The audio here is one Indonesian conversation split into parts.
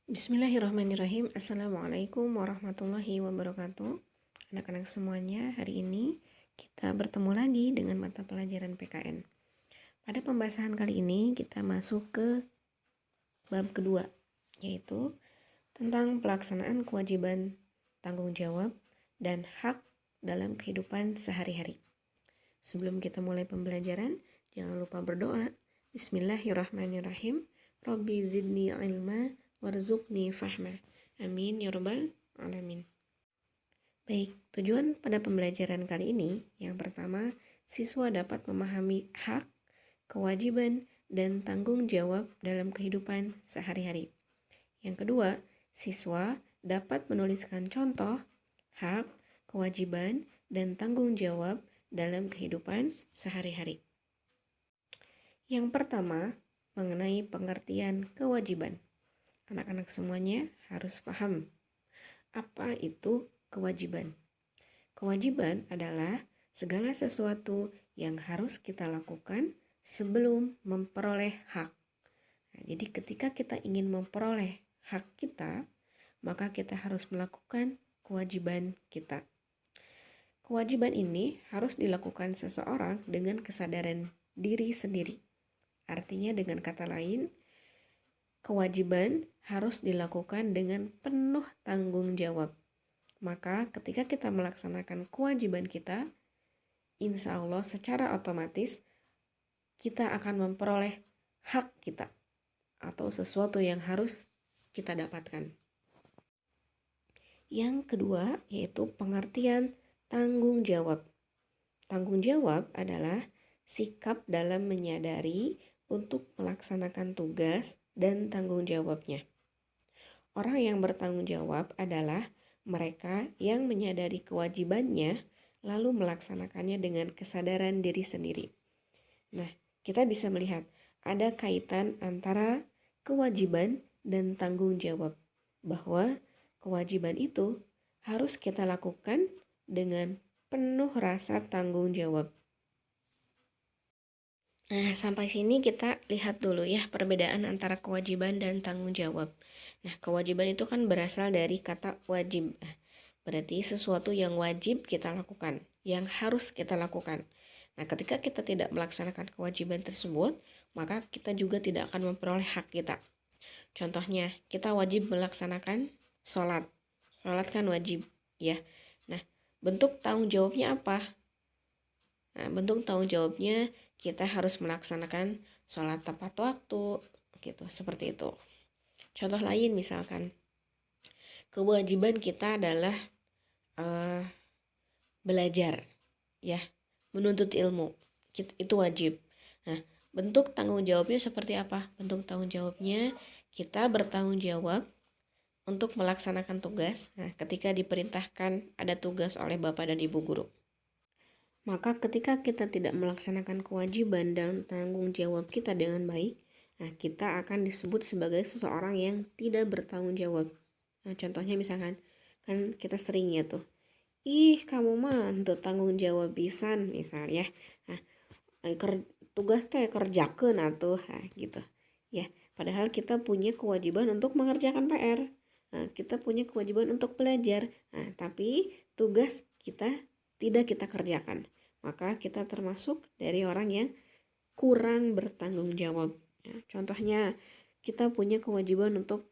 Bismillahirrahmanirrahim. Assalamualaikum warahmatullahi wabarakatuh. Anak-anak semuanya, hari ini kita bertemu lagi dengan mata pelajaran PKN. Pada pembahasan kali ini kita masuk ke bab kedua, yaitu tentang pelaksanaan kewajiban tanggung jawab dan hak dalam kehidupan sehari-hari. Sebelum kita mulai pembelajaran, jangan lupa berdoa. Bismillahirrahmanirrahim. Rabbi zidni ilma warzuqni fahma. Amin ya rabbal alamin. Baik, tujuan pada pembelajaran kali ini yang pertama, siswa dapat memahami hak, kewajiban, dan tanggung jawab dalam kehidupan sehari-hari. Yang kedua, siswa dapat menuliskan contoh, hak, kewajiban, dan tanggung jawab dalam kehidupan sehari-hari. Yang pertama, mengenai pengertian kewajiban. Anak-anak semuanya harus paham apa itu kewajiban. Kewajiban adalah segala sesuatu yang harus kita lakukan sebelum memperoleh hak. Nah, jadi ketika kita ingin memperoleh hak kita, maka kita harus melakukan kewajiban kita. Kewajiban ini harus dilakukan seseorang dengan kesadaran diri sendiri. Artinya dengan kata lain, kewajiban harus dilakukan dengan penuh tanggung jawab. Maka ketika kita melaksanakan kewajiban kita, insya Allah secara otomatis kita akan memperoleh hak kita atau sesuatu yang harus kita dapatkan. Yang kedua yaitu pengertian tanggung jawab. Tanggung jawab adalah sikap dalam menyadari untuk melaksanakan tugas dan tanggung jawabnya. Orang yang bertanggung jawab adalah mereka yang menyadari kewajibannya lalu melaksanakannya dengan kesadaran diri sendiri. Nah, kita bisa melihat ada kaitan antara kewajiban dan tanggung jawab, bahwa kewajiban itu harus kita lakukan dengan penuh rasa tanggung jawab. Nah, sampai sini kita lihat dulu ya perbedaan antara kewajiban dan tanggung jawab. Nah, kewajiban itu kan berasal dari kata wajib. Berarti sesuatu yang wajib kita lakukan, yang harus kita lakukan. Nah, ketika kita tidak melaksanakan kewajiban tersebut, maka kita juga tidak akan memperoleh hak kita. Contohnya, kita wajib melaksanakan sholat. Sholat kan wajib, ya. Nah, bentuk tanggung jawabnya apa? Nah, bentuk tanggung jawabnya kita harus melaksanakan sholat tepat waktu, gitu, seperti itu. Contoh lain misalkan, kewajiban kita adalah belajar, ya, menuntut ilmu, itu wajib. Nah, bentuk tanggung jawabnya seperti apa? Bentuk tanggung jawabnya kita bertanggung jawab untuk melaksanakan tugas. Nah, ketika diperintahkan ada tugas oleh Bapak dan Ibu guru. Maka ketika kita tidak melaksanakan kewajiban dan tanggung jawab kita dengan baik, nah kita akan disebut sebagai seseorang yang tidak bertanggung jawab. Nah, contohnya misalkan, kan kita sering ya tuh, ih kamu mah untuk tanggung jawab pisan misalnya. Nah, tugas teh kerjakeun atuh, nah, gitu. Ya, padahal kita punya kewajiban untuk mengerjakan PR. Nah, kita punya kewajiban untuk belajar. Nah, tapi tugas kita tidak kita kerjakan. Maka kita termasuk dari orang yang kurang bertanggung jawab. Ya, contohnya kita punya kewajiban untuk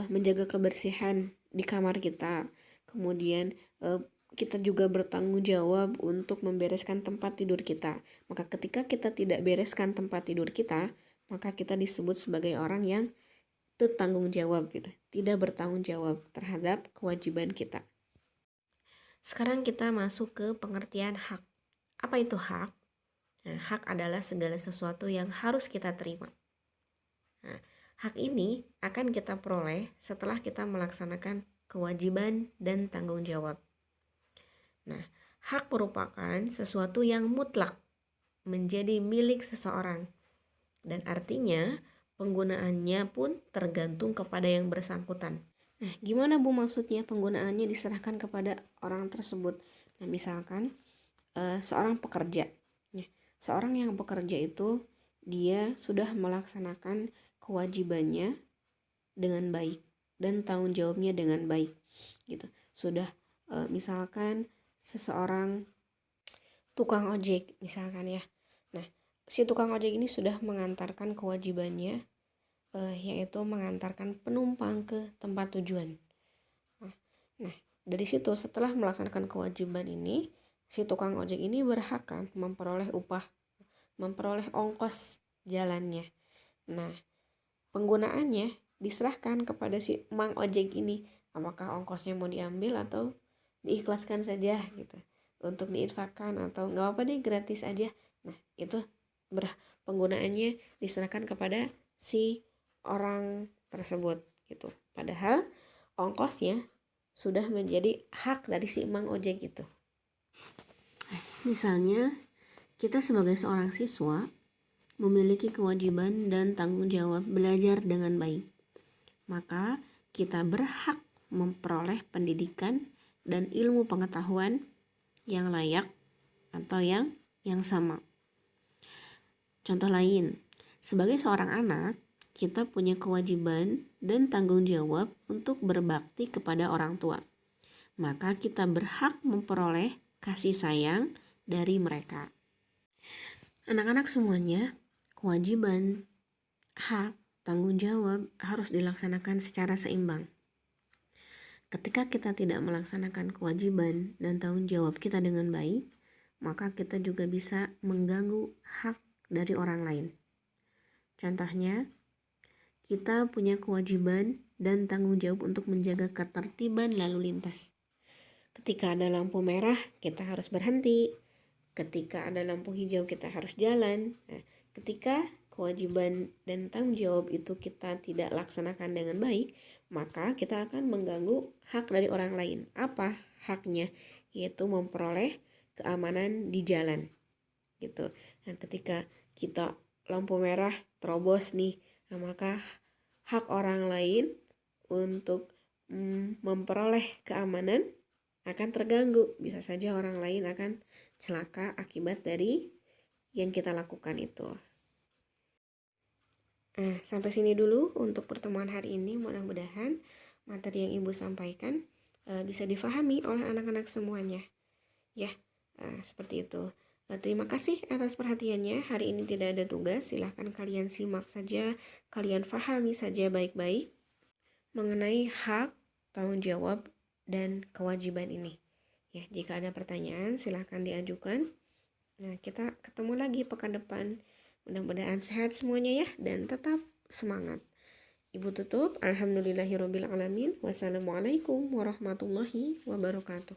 menjaga kebersihan di kamar kita. Kemudian kita juga bertanggung jawab untuk membereskan tempat tidur kita. Maka ketika kita tidak bereskan tempat tidur kita, maka kita disebut sebagai orang yang bertanggung jawab gitu. Tidak bertanggung jawab terhadap kewajiban kita. Sekarang kita masuk ke pengertian hak. Apa itu hak? Nah, hak adalah segala sesuatu yang harus kita terima. Nah, hak ini akan kita peroleh setelah kita melaksanakan kewajiban dan tanggung jawab. Nah, hak merupakan sesuatu yang mutlak menjadi milik seseorang. Dan artinya penggunaannya pun tergantung kepada yang bersangkutan. Nah, gimana Bu maksudnya penggunaannya diserahkan kepada orang tersebut? Nah, misalkan seorang pekerja. Ya, seorang yang bekerja itu dia sudah melaksanakan kewajibannya dengan baik dan tanggung jawabnya dengan baik gitu. Sudah misalkan seseorang tukang ojek misalkan ya. Nah, si tukang ojek ini sudah mengantarkan kewajibannya, yaitu mengantarkan penumpang ke tempat tujuan. Nah, dari situ setelah melaksanakan kewajiban ini, si tukang ojek ini berhak kan memperoleh upah, memperoleh ongkos jalannya. Nah, penggunaannya diserahkan kepada si mang ojek ini, apakah ongkosnya mau diambil atau diikhlaskan saja gitu, untuk diinfakkan atau nggak apa deh gratis aja. Nah, itu penggunaannya diserahkan kepada si orang tersebut gitu. Padahal ongkosnya sudah menjadi hak dari si mang ojek itu. Misalnya kita sebagai seorang siswa memiliki kewajiban dan tanggung jawab belajar dengan baik, maka kita berhak memperoleh pendidikan dan ilmu pengetahuan yang layak atau yang sama. Contoh lain, sebagai seorang anak, kita punya kewajiban dan tanggung jawab untuk berbakti kepada orang tua. Maka kita berhak memperoleh kasih sayang dari mereka. Anak-anak semuanya, kewajiban, hak, tanggung jawab harus dilaksanakan secara seimbang. Ketika kita tidak melaksanakan kewajiban dan tanggung jawab kita dengan baik, maka kita juga bisa mengganggu hak dari orang lain. Contohnya, kita punya kewajiban dan tanggung jawab untuk menjaga ketertiban lalu lintas. Ketika ada lampu merah, kita harus berhenti. Ketika ada lampu hijau, kita harus jalan. Nah, ketika kewajiban dan tanggung jawab itu kita tidak laksanakan dengan baik, maka kita akan mengganggu hak dari orang lain. Apa haknya? Yaitu memperoleh keamanan di jalan. Gitu. Nah, ketika kita lampu merah terobos nih, nah, maka hak orang lain untuk memperoleh keamanan akan terganggu. Bisa saja orang lain akan celaka akibat dari yang kita lakukan itu. Sampai sini dulu untuk pertemuan hari ini. Mudah-mudahan materi yang Ibu sampaikan bisa difahami oleh anak-anak semuanya. Ya, seperti itu. Terima kasih atas perhatiannya. Hari ini tidak ada tugas. Silahkan kalian simak saja, kalian fahami saja baik-baik mengenai hak, tanggung jawab, dan kewajiban ini. Ya, jika ada pertanyaan silahkan diajukan. Nah, kita ketemu lagi pekan depan. Mudah-mudahan sehat semuanya ya, dan tetap semangat. Ibu tutup. Alhamdulillahirobbilalamin. Wassalamualaikum warahmatullahi wabarakatuh.